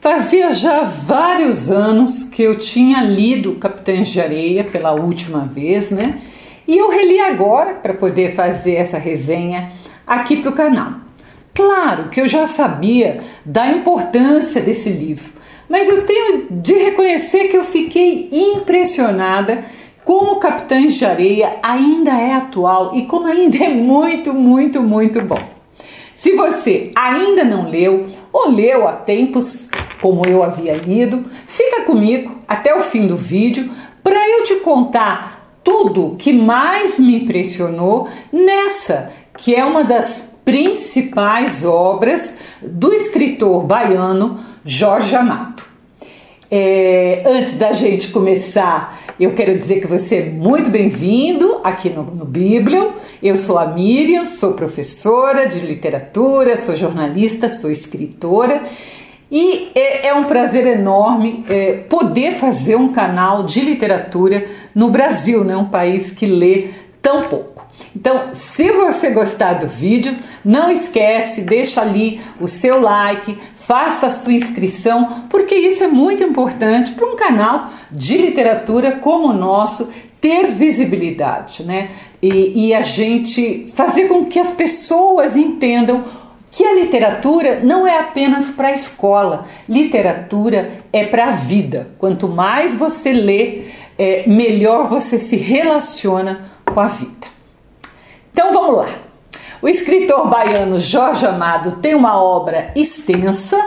Fazia já vários anos que eu tinha lido Capitães de Areia pela última vez, né? E eu reli agora para poder fazer essa resenha aqui para o canal. Claro que eu já sabia da importância desse livro, mas eu tenho de reconhecer que eu fiquei impressionada como Capitães de Areia ainda é atual e como ainda é muito bom. Se você ainda não leu ou leu há tempos como eu havia lido, fica comigo até o fim do vídeo para eu te contar tudo que mais me impressionou nessa, que é uma das principais obras do escritor baiano Jorge Amado. Antes da gente começar, eu quero dizer que você é muito bem-vindo aqui no Biblion. Eu sou a Miriam, sou professora de literatura, sou jornalista, sou escritora e é um prazer enorme poder fazer um canal de literatura no Brasil, né? Um país que lê tão pouco. Então, se você gostar do vídeo, não esquece, deixa ali o seu like, faça a sua inscrição, porque isso é muito importante para um canal de literatura como o nosso ter visibilidade, né? E a gente fazer com que as pessoas entendam que a literatura não é apenas para a escola, literatura é para a vida. Quanto mais você lê, melhor você se relaciona com a vida. Então vamos lá. O escritor baiano Jorge Amado tem uma obra extensa,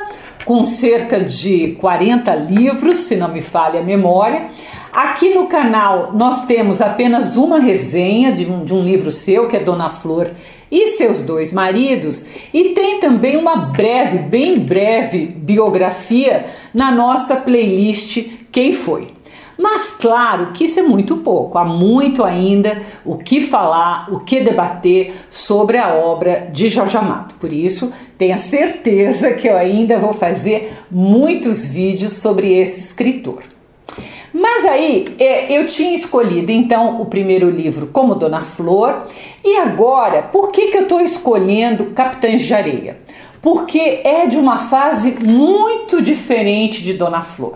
com cerca de 40 livros, se não me falha a memória. Aqui no canal nós temos apenas uma resenha de um livro seu, que é Dona Flor e seus dois maridos, e tem também uma breve, bem breve biografia na nossa playlist Quem Foi? Mas claro que isso é muito pouco, há muito ainda o que falar, o que debater sobre a obra de Jorge Amado. Por isso, tenha certeza que eu ainda vou fazer muitos vídeos sobre esse escritor. Mas aí eu tinha escolhido então o primeiro livro como Dona Flor, e agora, por que eu estou escolhendo Capitães de Areia? Porque é de uma fase muito diferente de Dona Flor.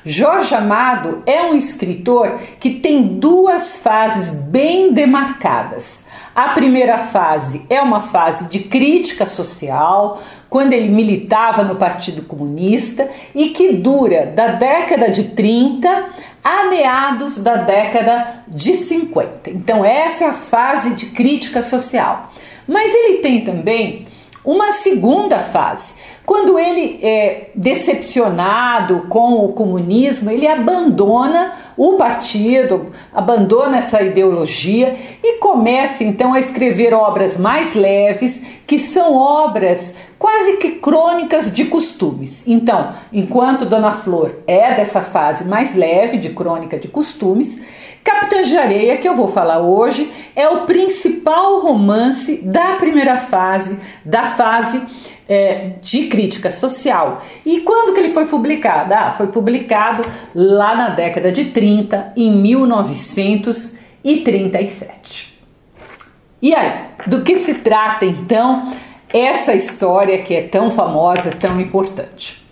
Jorge Amado é um escritor que tem duas fases bem demarcadas. A primeira fase é uma fase de crítica social, quando ele militava no Partido Comunista e que dura da década de 30 a meados da década de 50. Então essa é a fase de crítica social. Mas ele tem também uma segunda fase, quando ele é decepcionado com o comunismo, ele abandona o partido, abandona essa ideologia e começa então a escrever obras mais leves, que são obras quase que crônicas de costumes. Então, enquanto Dona Flor é dessa fase mais leve de crônica de costumes, Capitães de Areia, que eu vou falar hoje, é o principal romance da primeira fase, da fase de crítica social. E quando que ele foi publicado? Foi publicado lá na década de 30, em 1937. E aí, do que se trata então essa história que é tão famosa, tão importante?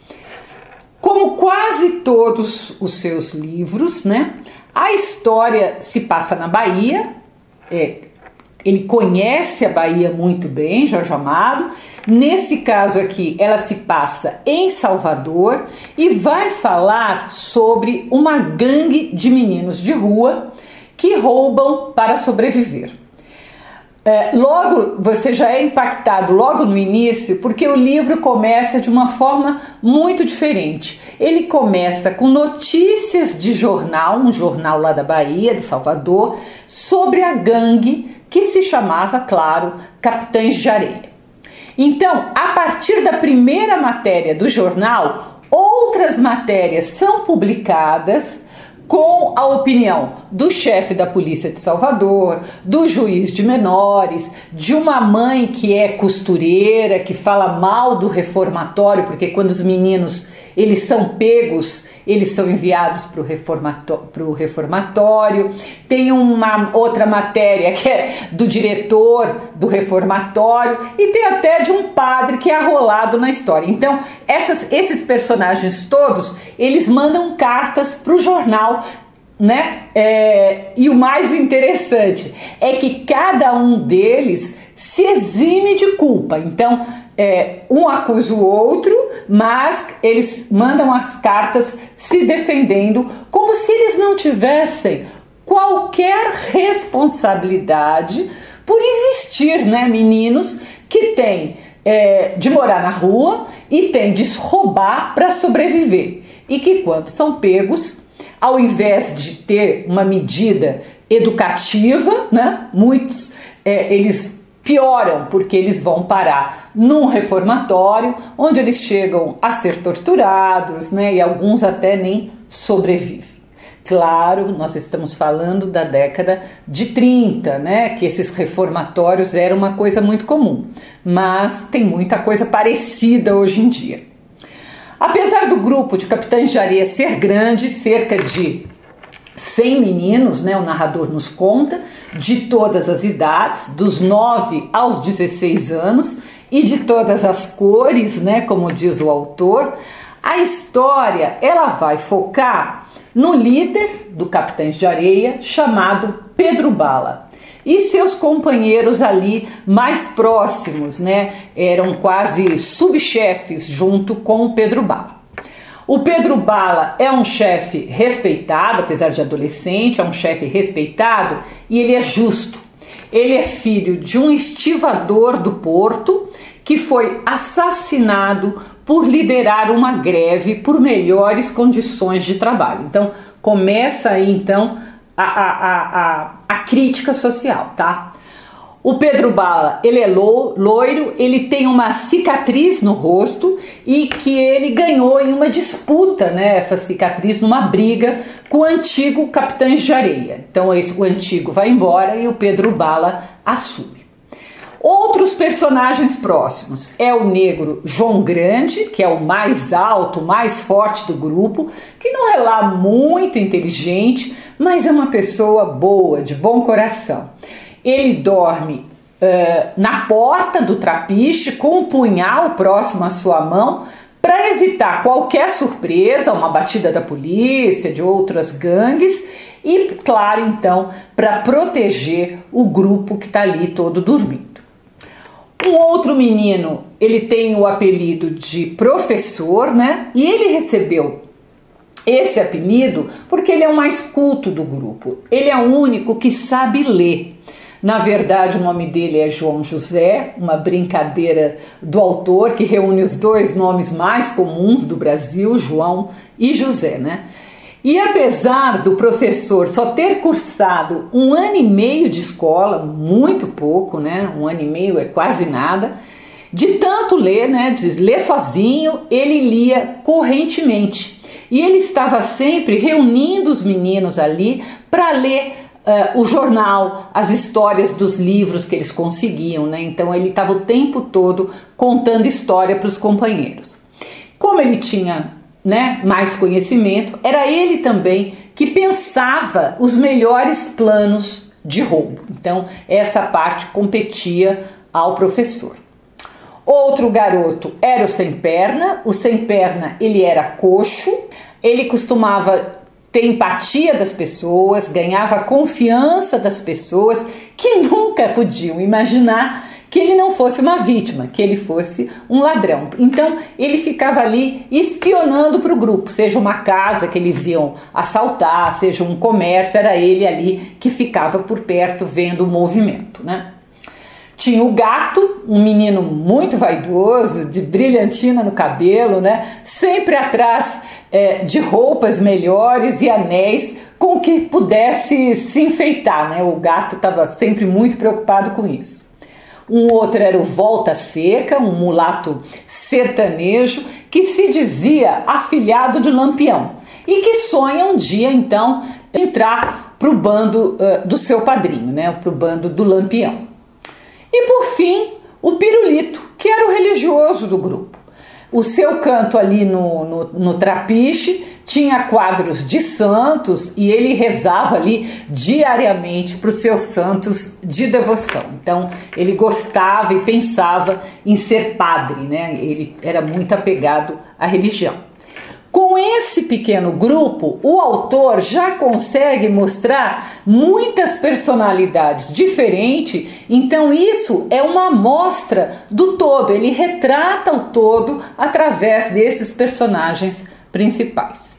Como quase todos os seus livros, né? A história se passa na Bahia, ele conhece a Bahia muito bem, Jorge Amado. Nesse caso aqui, ela se passa em Salvador e vai falar sobre uma gangue de meninos de rua que roubam para sobreviver. Logo, você já é impactado logo no início, porque o livro começa de uma forma muito diferente. Ele começa com notícias de jornal, um jornal lá da Bahia, de Salvador, sobre a gangue que se chamava, claro, Capitães de Areia. Então, a partir da primeira matéria do jornal, outras matérias são publicadas com a opinião do chefe da polícia de Salvador, do juiz de menores, de uma mãe que é costureira, que fala mal do reformatório, porque quando os meninos eles são pegos, eles são enviados para o reformatório. Tem uma outra matéria que é do diretor do reformatório e tem até de um padre que é arrolado na história. Então, esses personagens todos, eles mandam cartas para o jornal, né? E o mais interessante é que cada um deles se exime de culpa. Então, um acusa o outro, mas eles mandam as cartas se defendendo como se eles não tivessem qualquer responsabilidade por existir, né? Meninos que têm de morar na rua e têm de roubar para sobreviver e que quando são pegos, ao invés de ter uma medida educativa, né? Muitos eles pioram porque eles vão parar num reformatório onde eles chegam a ser torturados, né? E alguns até nem sobrevivem. Claro, nós estamos falando da década de 30, né? Que esses reformatórios eram uma coisa muito comum, mas tem muita coisa parecida hoje em dia. Apesar do grupo de Capitães de Areia ser grande, cerca de 100 meninos, né, o narrador nos conta, de todas as idades, dos 9 aos 16 anos e de todas as cores, né, como diz o autor, a história ela vai focar no líder do Capitães de Areia, chamado Pedro Bala, e seus companheiros ali mais próximos, né, eram quase subchefes junto com o Pedro Bala. O Pedro Bala é um chefe respeitado, apesar de adolescente, é um chefe respeitado e ele é justo. Ele é filho de um estivador do porto que foi assassinado por liderar uma greve por melhores condições de trabalho. Então, começa aí então a crítica social, tá? O Pedro Bala, ele é loiro, ele tem uma cicatriz no rosto e que ele ganhou em uma disputa, né, essa cicatriz numa briga com o antigo Capitães de Areia. Então o antigo vai embora e o Pedro Bala assume. Outros personagens próximos é o negro João Grande, que é o mais alto, mais forte do grupo, que não é lá muito inteligente, mas é uma pessoa boa, de bom coração. Ele dorme na porta do trapiche com um punhal próximo à sua mão para evitar qualquer surpresa, uma batida da polícia, de outras gangues e, claro, então, para proteger o grupo que está ali todo dormindo. Um outro menino, ele tem o apelido de professor, né? E ele recebeu esse apelido porque ele é o mais culto do grupo. Ele é o único que sabe ler. Na verdade, o nome dele é João José, uma brincadeira do autor que reúne os dois nomes mais comuns do Brasil, João e José, né? E apesar do professor só ter cursado 1 ano e meio de escola, muito pouco, né? 1 ano e meio é quase nada, de tanto ler, né? De ler sozinho, ele lia correntemente. E ele estava sempre reunindo os meninos ali para ler o jornal, as histórias dos livros que eles conseguiam, né? Então ele estava o tempo todo contando história para os companheiros. Como ele tinha, né, mais conhecimento, era ele também que pensava os melhores planos de roubo. Então essa parte competia ao professor. Outro garoto era o Sem Perna. O Sem Perna, ele era coxo, ele costumava ter empatia das pessoas, ganhava a confiança das pessoas que nunca podiam imaginar que ele não fosse uma vítima, que ele fosse um ladrão. Então ele ficava ali espionando para o grupo, seja uma casa que eles iam assaltar, seja um comércio, era ele ali que ficava por perto vendo o movimento, né? Tinha o Gato, um menino muito vaidoso, de brilhantina no cabelo, né? Sempre atrás de roupas melhores e anéis com que pudesse se enfeitar, né? O Gato estava sempre muito preocupado com isso. Um outro era o Volta Seca, um mulato sertanejo que se dizia afilhado de Lampião. e que sonha um dia então entrar para o bando do seu padrinho, né, para o bando do Lampião. E por fim, o Pirulito, que era o religioso do grupo. O seu canto ali no trapiche tinha quadros de santos e ele rezava ali diariamente para os seus santos de devoção. Então ele gostava e pensava em ser padre, né? Ele era muito apegado à religião. Com esse pequeno grupo, o autor já consegue mostrar muitas personalidades diferentes, então isso é uma amostra do todo, ele retrata o todo através desses personagens principais.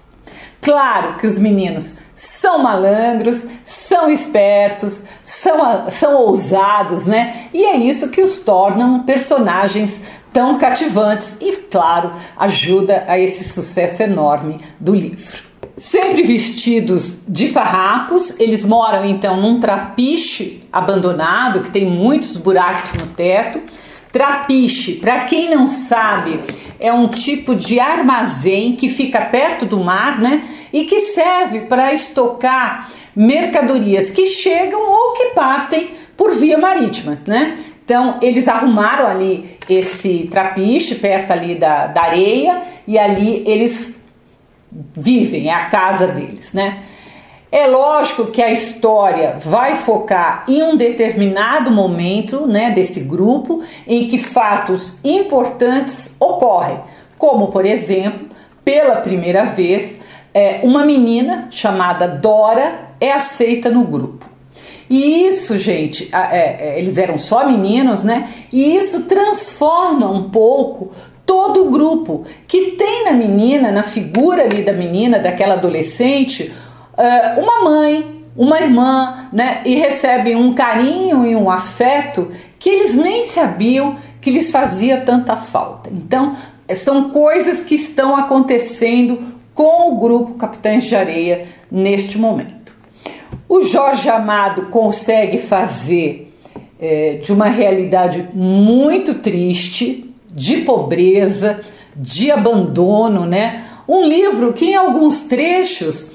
Claro que os meninos são malandros, são espertos, são ousados, né? E é isso que os tornam personagens tão cativantes e, claro, ajuda a esse sucesso enorme do livro. Sempre vestidos de farrapos, eles moram então num trapiche abandonado que tem muitos buracos no teto. Trapiche, para quem não sabe, é um tipo de armazém que fica perto do mar, né? E que serve para estocar mercadorias que chegam ou que partem por via marítima, né? Então eles arrumaram ali esse trapiche perto ali da areia e ali eles vivem, é a casa deles, né? É lógico que a história vai focar em um determinado momento, né, desse grupo em que fatos importantes ocorrem, como por exemplo, pela primeira vez, uma menina chamada Dora é aceita no grupo. E isso, gente, eles eram só meninos, né? E isso transforma um pouco todo o grupo que tem na menina, na figura ali da menina, daquela adolescente, uma mãe, uma irmã, né? E recebem um carinho e um afeto que eles nem sabiam que lhes fazia tanta falta. Então, são coisas que estão acontecendo com o grupo Capitães de Areia neste momento. O Jorge Amado consegue fazer de uma realidade muito triste, de pobreza, de abandono, né? Um livro que em alguns trechos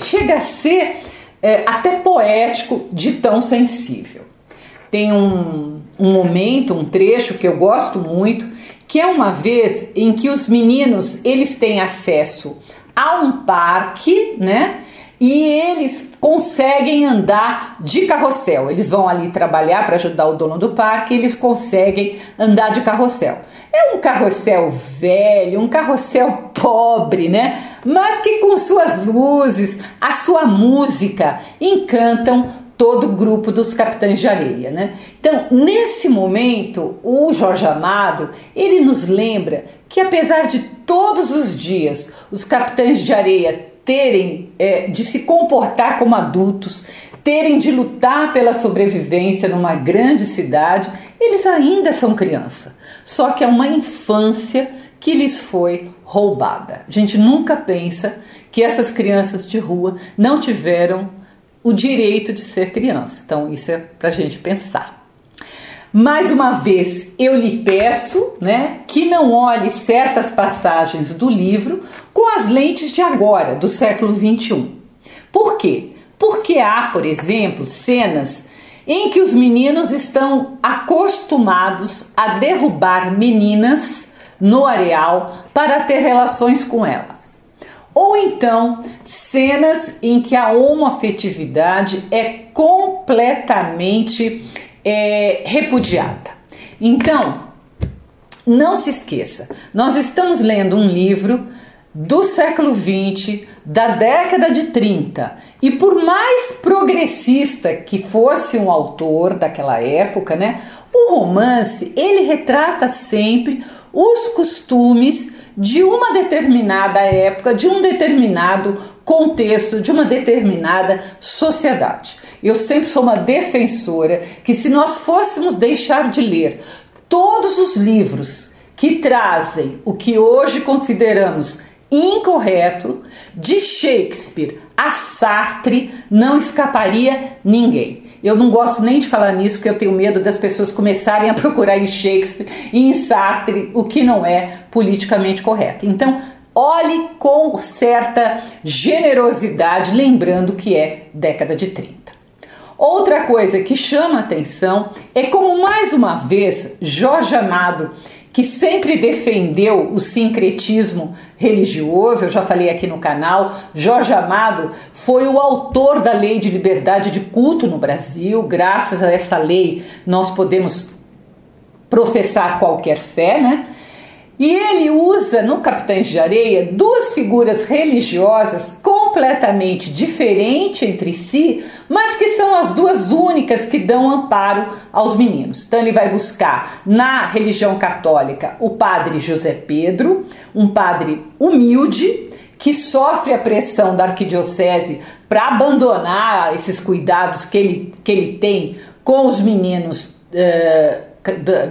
chega a ser até poético de tão sensível. Tem um momento, um trecho que eu gosto muito, que é uma vez em que os meninos eles têm acesso a um parque, né? E eles conseguem andar de carrossel. Eles vão ali trabalhar para ajudar o dono do parque e eles conseguem andar de carrossel. É um carrossel velho, um carrossel pobre, né? Mas que com suas luzes, a sua música, encantam todo o grupo dos Capitães de Areia, né? Então, nesse momento, o Jorge Amado, ele nos lembra que apesar de todos os dias os Capitães de Areia terem de se comportar como adultos, terem de lutar pela sobrevivência numa grande cidade, eles ainda são criança. Só que é uma infância que lhes foi roubada. A gente nunca pensa que essas crianças de rua não tiveram o direito de ser criança. Então isso é pra gente pensar. Mais uma vez, eu lhe peço, né, que não olhe certas passagens do livro com as lentes de agora, do século XXI. Por quê? Porque há, por exemplo, cenas em que os meninos estão acostumados a derrubar meninas no areal para ter relações com elas. Ou então, cenas em que a homoafetividade é completamente repudiada. Então, não se esqueça, nós estamos lendo um livro do século XX, da década de 30, e por mais progressista que fosse um autor daquela época, né, o romance, ele retrata sempre os costumes de uma determinada época, de um determinado contexto, de uma determinada sociedade. Eu sempre sou uma defensora que se nós fôssemos deixar de ler todos os livros que trazem o que hoje consideramos incorreto, de Shakespeare a Sartre, não escaparia ninguém. Eu não gosto nem de falar nisso, porque eu tenho medo das pessoas começarem a procurar em Shakespeare e em Sartre o que não é politicamente correto. Então, olhe com certa generosidade, lembrando que é década de 30. Outra coisa que chama atenção é como, mais uma vez, Jorge Amado, que sempre defendeu o sincretismo religioso, eu já falei aqui no canal, Jorge Amado foi o autor da Lei de Liberdade de Culto no Brasil. Graças a essa lei nós podemos professar qualquer fé, né? E ele usa no Capitães de Areia duas figuras religiosas completamente diferentes entre si, mas que são as duas únicas que dão amparo aos meninos. Então ele vai buscar na religião católica o padre José Pedro, um padre humilde, que sofre a pressão da arquidiocese para abandonar esses cuidados que ele tem com os meninos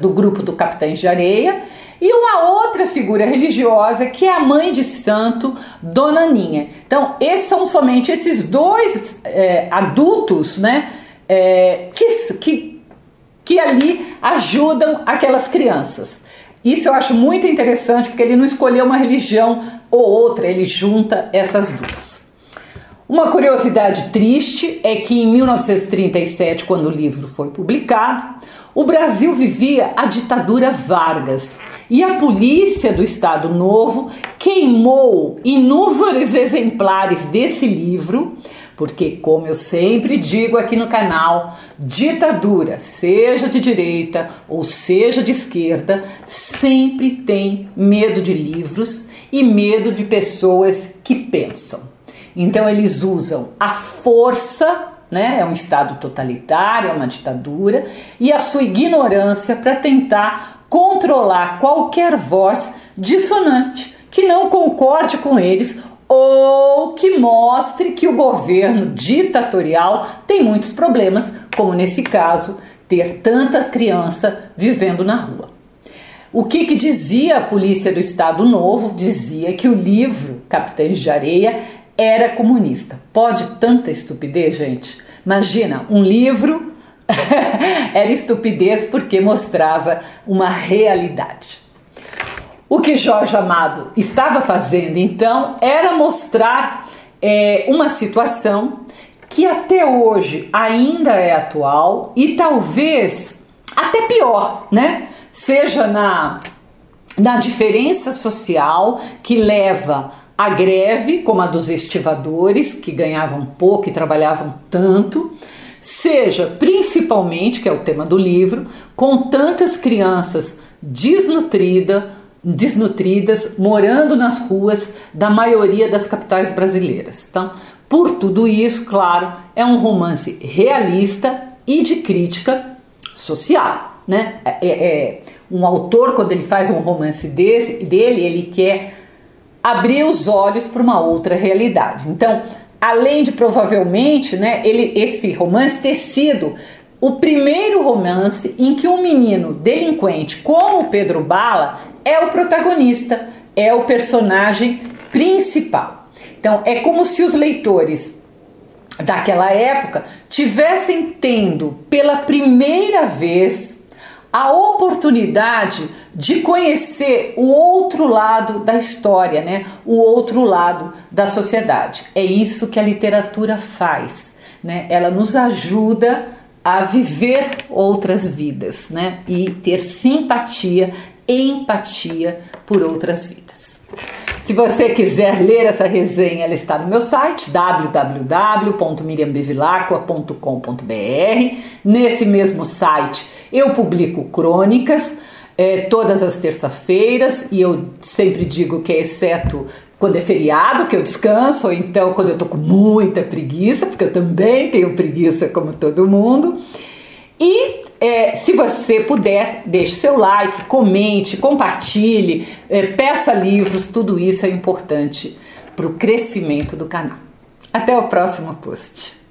do grupo do Capitães de Areia, e uma outra figura religiosa que é a mãe de santo, Dona Aninha. Então, esses são somente esses dois adultos, né, que ali ajudam aquelas crianças. Isso eu acho muito interessante, porque ele não escolheu uma religião ou outra, ele junta essas duas. Uma curiosidade triste é que em 1937, quando o livro foi publicado, o Brasil vivia a ditadura Vargas e a polícia do Estado Novo queimou inúmeros exemplares desse livro, porque, como eu sempre digo aqui no canal, ditadura, seja de direita ou seja de esquerda, sempre tem medo de livros e medo de pessoas que pensam. Então eles usam a força, né? É um Estado totalitário, é uma ditadura, e a sua ignorância para tentar controlar qualquer voz dissonante que não concorde com eles ou que mostre que o governo ditatorial tem muitos problemas, como nesse caso, ter tanta criança vivendo na rua. O que dizia a polícia do Estado Novo? Dizia que o livro Capitães de Areia era comunista. Pode tanta estupidez, gente? Imagina, um livro era estupidez porque mostrava uma realidade. O que Jorge Amado estava fazendo, então, era mostrar uma situação que até hoje ainda é atual e talvez até pior, né? Seja na diferença social que leva à greve, como a dos estivadores, que ganhavam pouco e trabalhavam tanto, seja principalmente, que é o tema do livro, com tantas crianças desnutridas morando nas ruas da maioria das capitais brasileiras. Então, por tudo isso, claro, é um romance realista e de crítica social, né? Um autor, quando ele faz um romance dele, ele quer abrir os olhos para uma outra realidade. Então, além de provavelmente, né, esse romance ter sido o primeiro romance em que um menino delinquente como o Pedro Bala é o protagonista, é o personagem principal. Então, é como se os leitores daquela época tivessem tendo pela primeira vez a oportunidade de conhecer o outro lado da história, né? O outro lado da sociedade. É isso que a literatura faz, né? Ela nos ajuda a viver outras vidas, né? E ter simpatia, empatia por outras vidas. Se você quiser ler essa resenha, ela está no meu site www.miriambevilacqua.com.br. Nesse mesmo site eu publico crônicas todas as terças-feiras, e eu sempre digo que é exceto quando é feriado, que eu descanso, ou então quando eu tô com muita preguiça, porque eu também tenho preguiça como todo mundo. E se você puder, deixe seu like, comente, compartilhe, peça livros, tudo isso é importante para o crescimento do canal. Até o próximo post.